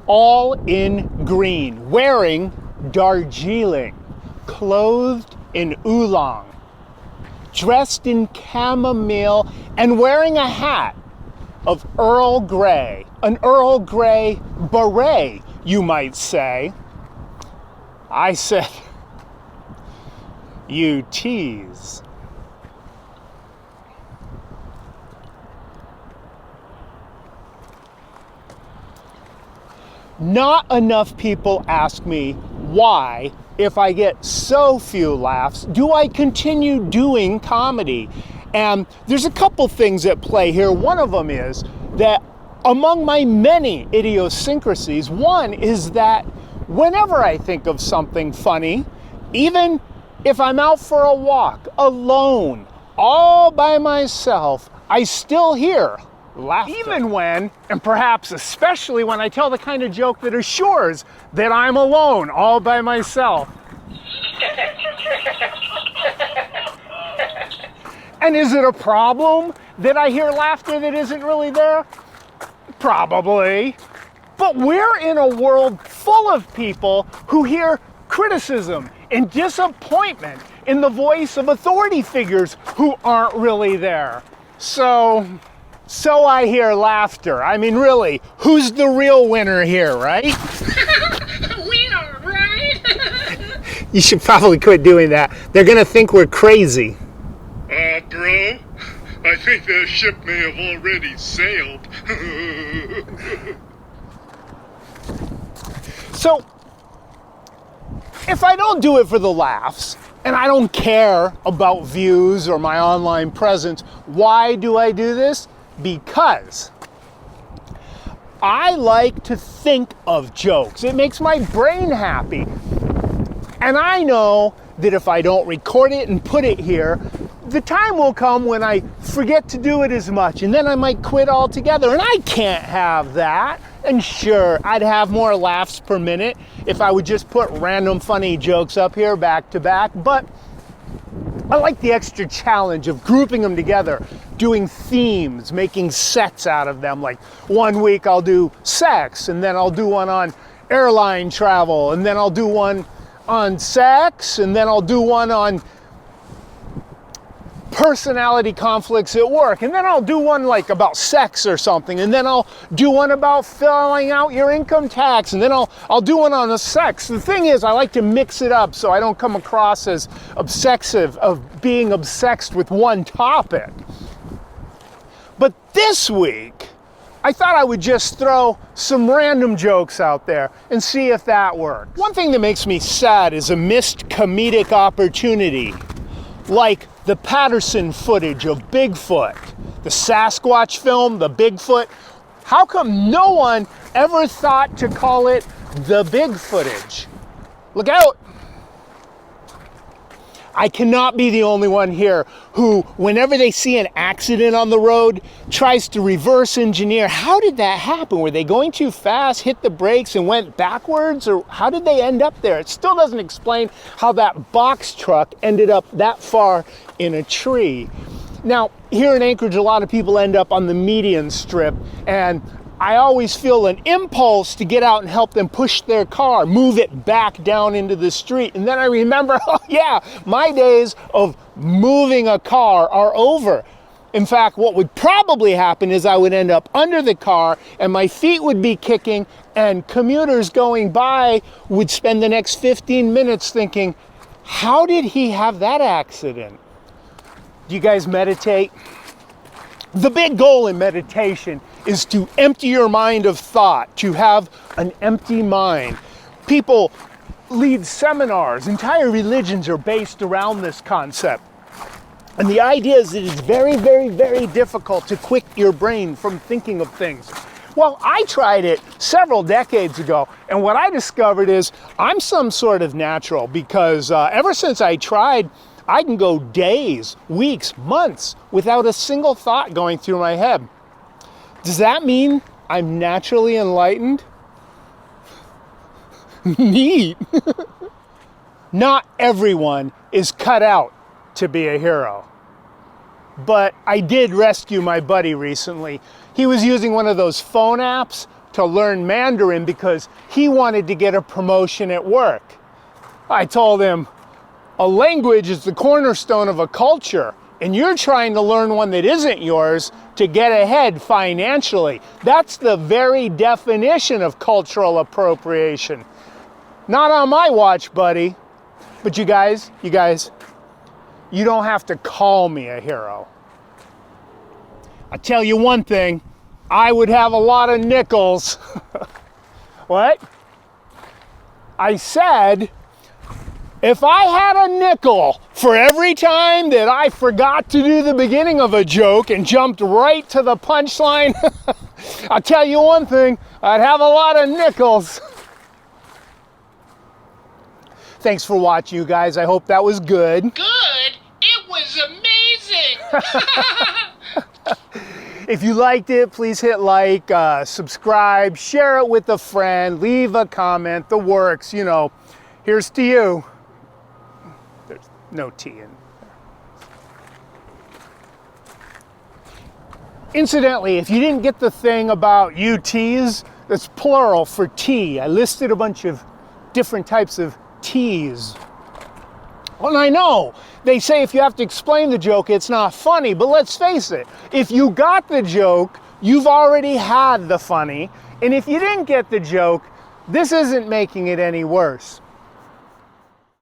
all in green, wearing Darjeeling, clothed in oolong, dressed in chamomile, and wearing a hat of Earl Grey, an Earl Grey beret, you might say. I said, "You tease." Not enough people ask me why, if I get so few laughs, do I continue doing comedy? And there's a couple things at play here. One of them is that among my many idiosyncrasies, one is that whenever I think of something funny, even if I'm out for a walk, alone, all by myself, I still hear laughter. Even when, and perhaps especially when I tell the kind of joke that assures that I'm alone, all by myself. And is it a problem that I hear laughter that isn't really there? Probably. But we're in a world full of people who hear criticism and disappointment in the voice of authority figures who aren't really there. So I hear laughter. I mean, really, who's the real winner here, right? We are, right? You should probably quit doing that. They're gonna think we're crazy. Bro, I think the ship may have already sailed. So, if I don't do it for the laughs, and I don't care about views or my online presence, why do I do this? Because I like to think of jokes. It makes my brain happy. And I know that if I don't record it and put it here, the time will come when I forget to do it as much, and then I might quit altogether, and I can't have that. And sure, I'd have more laughs per minute if I would just put random funny jokes up here back to back, but I like the extra challenge of grouping them together, doing themes, making sets out of them. Like one week I'll do sex, and then I'll do one on airline travel, and then I'll do one on sex, and then I'll do one on personality conflicts at work, and then I'll do one like about sex or something, and then I'll do one about filling out your income tax, and then I'll do one on the sex. The thing is, I like to mix it up so I don't come across as obsessive of being obsessed with one topic. But this week, I thought I would just throw some random jokes out there and see if that works. One thing that makes me sad is a missed comedic opportunity, like the Patterson footage of Bigfoot, the Sasquatch film, the Bigfoot. How come no one ever thought to call it the Big footage? Look out! I cannot be the only one here who, whenever they see an accident on the road, tries to reverse engineer. How did that happen? Were they going too fast, hit the brakes, and went backwards? Or how did they end up there? It still doesn't explain how that box truck ended up that far in a tree. Now, here in Anchorage, a lot of people end up on the median strip, and I always feel an impulse to get out and help them push their car, move it back down into the street. And then I remember, oh yeah, my days of moving a car are over. In fact, what would probably happen is I would end up under the car and my feet would be kicking, and commuters going by would spend the next 15 minutes thinking, how did he have that accident? Do you guys meditate? The big goal in meditation is to empty your mind of thought, to have an empty mind. People lead seminars, entire religions are based around this concept. And the idea is that it's very, very, very difficult to quit your brain from thinking of things. Well, I tried it several decades ago, and what I discovered is I'm some sort of natural, because ever since I tried, I can go days, weeks, months without a single thought going through my head. Does that mean I'm naturally enlightened? Neat. Not everyone is cut out to be a hero. But I did rescue my buddy recently. He was using one of those phone apps to learn Mandarin because he wanted to get a promotion at work. I told him, a language is the cornerstone of a culture, and you're trying to learn one that isn't yours to get ahead financially. That's the very definition of cultural appropriation. Not on my watch, buddy. But you guys, you don't have to call me a hero. I tell you one thing, I would have a lot of nickels. What? I said, if I had a nickel for every time that I forgot to do the beginning of a joke and jumped right to the punchline, I'll tell you one thing, I'd have a lot of nickels. Thanks for watching, you guys. I hope that was good. Good? It was amazing! If you liked it, please hit like, subscribe, share it with a friend, leave a comment, the works, you know. Here's to you. There's no T in there. Incidentally, if you didn't get the thing about UTs, that's plural for tea. I listed a bunch of different types of teas. Well, I know, they say if you have to explain the joke, it's not funny, but let's face it, if you got the joke, you've already had the funny, and if you didn't get the joke, this isn't making it any worse.